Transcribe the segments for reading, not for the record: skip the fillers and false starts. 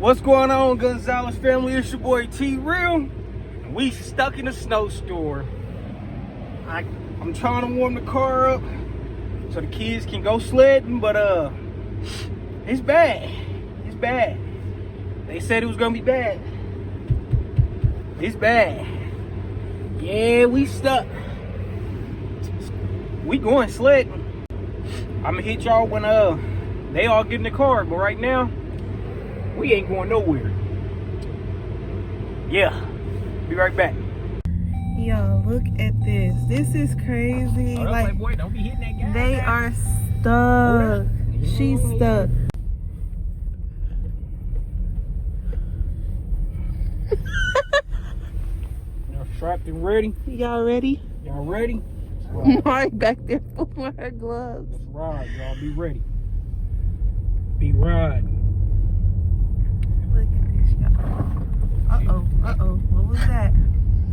What's going on, Gonzalez family? It's your boy T-Real. We stuck in a snowstorm. I'm trying to warm the car up so the kids can go sledding, but it's bad. It's bad. They said it was gonna be bad. It's bad. Yeah, we stuck. We going sledding. I'ma hit y'all when they all get in the car, but right now we ain't going nowhere. Yeah, be right back. Yo, look at this. This is crazy. Like, boy, don't be hitting that guy. they are stuck. She's stuck. Y'all strapped and ready? Y'all ready? Y'all ready? Mark back there pulling her gloves. Let's ride, y'all. Be ready. Be riding. Look at this, y'all. Uh-oh. What was that?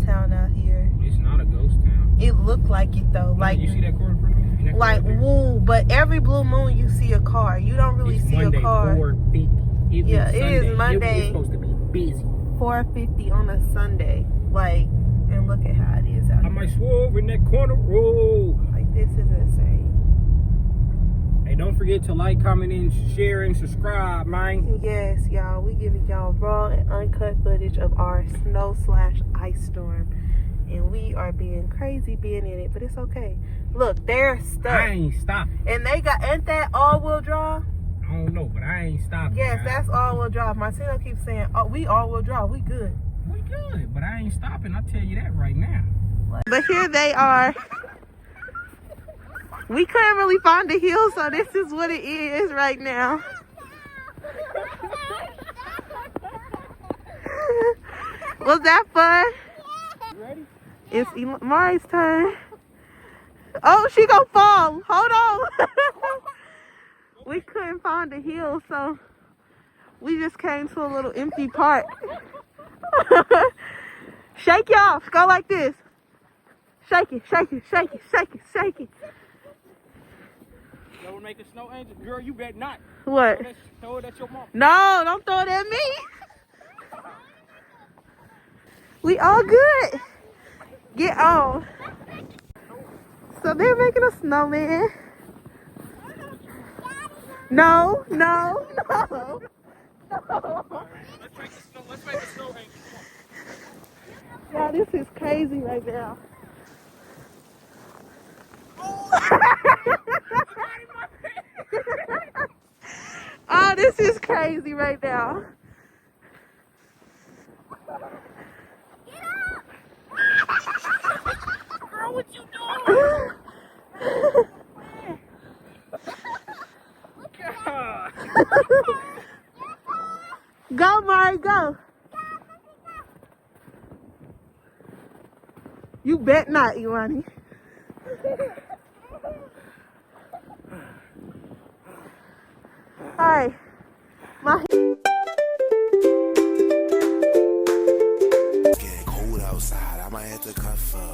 Town out here. It's not a ghost town. It looked like it though. Like, you see that car in front of me? like, woo, but every blue moon you see a car. You don't really see Monday, a car. 4:50. Yeah, it is Monday. It's supposed to be busy. 4:50 on a Sunday. Like, and look at how it is out I here. might swerve in that corner. Whoa. Like, this is insane. Hey, don't forget to like, comment, and share, and subscribe, man. Yes, y'all. We giving y'all raw and uncut footage of our snow/ice storm. And we are being crazy being in it, but it's okay. Look, they're stuck. I ain't stopping. And they got, ain't that all-wheel drive? I don't know, but I ain't stopping. Yes, that's all-wheel drive. Martino keeps saying, oh, we all-wheel drive. We good. We good, but I ain't stopping. I'll tell you that right now. But here they are. We couldn't really find the hill, so this is what it is right now. Was that fun? You ready? It's Mari's turn. Oh, she gonna fall. Hold on. We couldn't find the hill, so we just came to a little empty park. Shake it off. Go like this. Shake it, shake it, shake it, shake it, shake it. You ever make a snow angel? Girl, you better not. What? Throw it at your mom. No, don't throw it at me. We all good. Get on. So they're making a snowman. No. Let's make a snow angel. Yeah, this is crazy right now. Oh, this is crazy right now. Girl, what you doing? God. Go, Mari, go. You bet not, Iwani. Hi. My It's getting cold outside. I might have to cut for.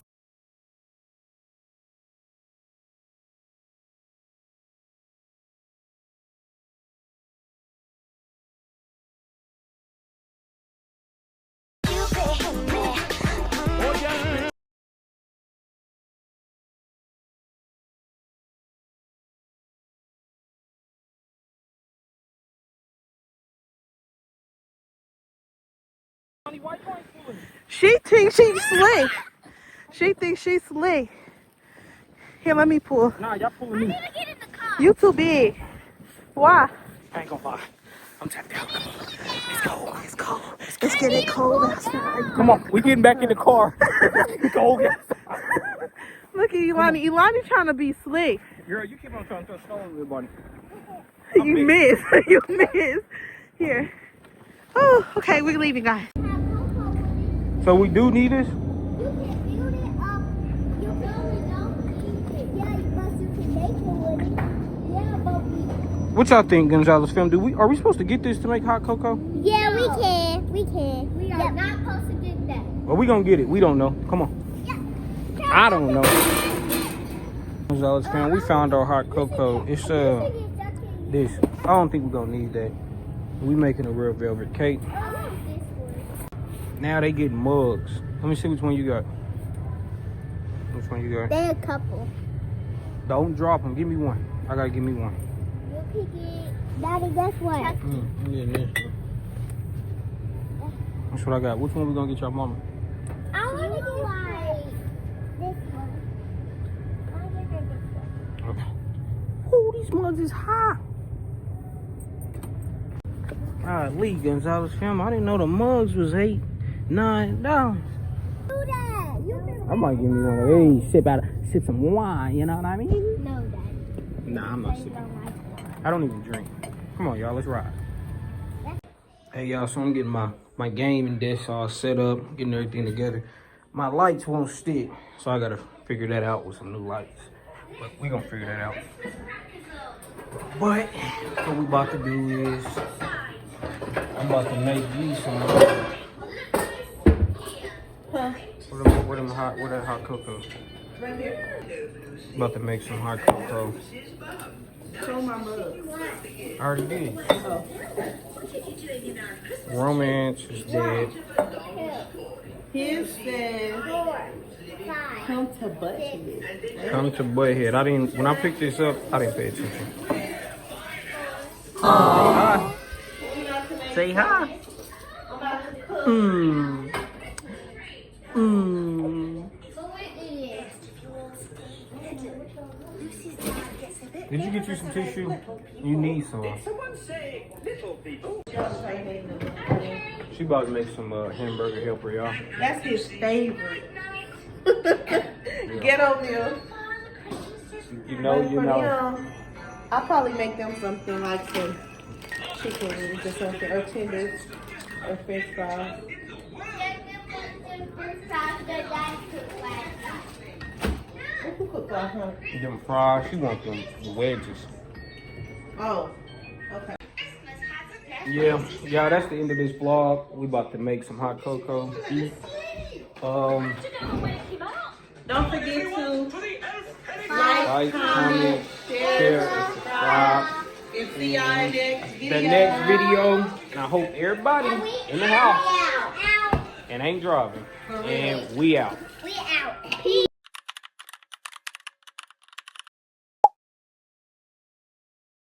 She thinks she's slick. She thinks she's slick. Here, let me pull. Nah, y'all pulling me. You too big. Why? I ain't gonna lie. I'm tapped out. Come on. Let's go. It's cold. It's getting cold outside. Come on. We getting back in the car. Go. Look at Ilani. Ilani trying to be slick. Girl, you keep on trying to throw snow on everybody. You miss. You miss. Here. Oh, okay. We're leaving, guys. So we do need this? What y'all think, Gonzalez fam? Are we supposed to get this to make hot cocoa? Yeah, we can. We can. We are not supposed to get that. Well, we gonna get it. We don't know. Come on. Yeah. I don't know. Gonzalez fam, we found our hot cocoa. It's this. I don't think we're gonna need that. We making a real velvet cake. Now they get mugs. Let me see which one you got. Which one you got? They a couple. Don't drop them. Give me one. I gotta give me one. You pick it. Daddy, guess what? I'm getting this. That's what I got. Which one we gonna get your mama? I want to get like this one. I want to get this one. Okay. Oh, these mugs is hot. Lee Gonzalez film. I didn't know the mugs was $8, $9. Do that. You can I might give me one of these. Sip some wine. You know what I mean? No, Daddy. Nah, I'm not You sipping. don't like that. I don't even drink. Come on, y'all. Let's ride. Hey, y'all. So I'm getting my gaming desk all set up, getting everything together. My lights won't stick, so I gotta figure that out with some new lights. But we gonna figure that out. But what we about to do is I'm about to make me some. Where that hot cocoa? Right here. About to make some hot cocoa. Show my mug. I already did. Oh. Romance is dead. His says, 4, 5. come to Butthead. Come to Butthead. When I picked this up, I didn't pay attention. Say hi. Mmm. Mmm. Did you get you some tissue? You need some. She about to make some hamburger helper, y'all. That's his favorite. Get over here. You know, But you for know. him, I'll probably make them something like some chicken wings or something, or tenders, or fish fries. Who cooked last night? Them fries. She want them wedges. Oh, okay. Yeah, that's the end of this vlog. We about to make some hot cocoa. Don't forget to Like, comment, share, and subscribe. and see y'all in The next video, and I hope everybody in the house and ain't driving. And we out. We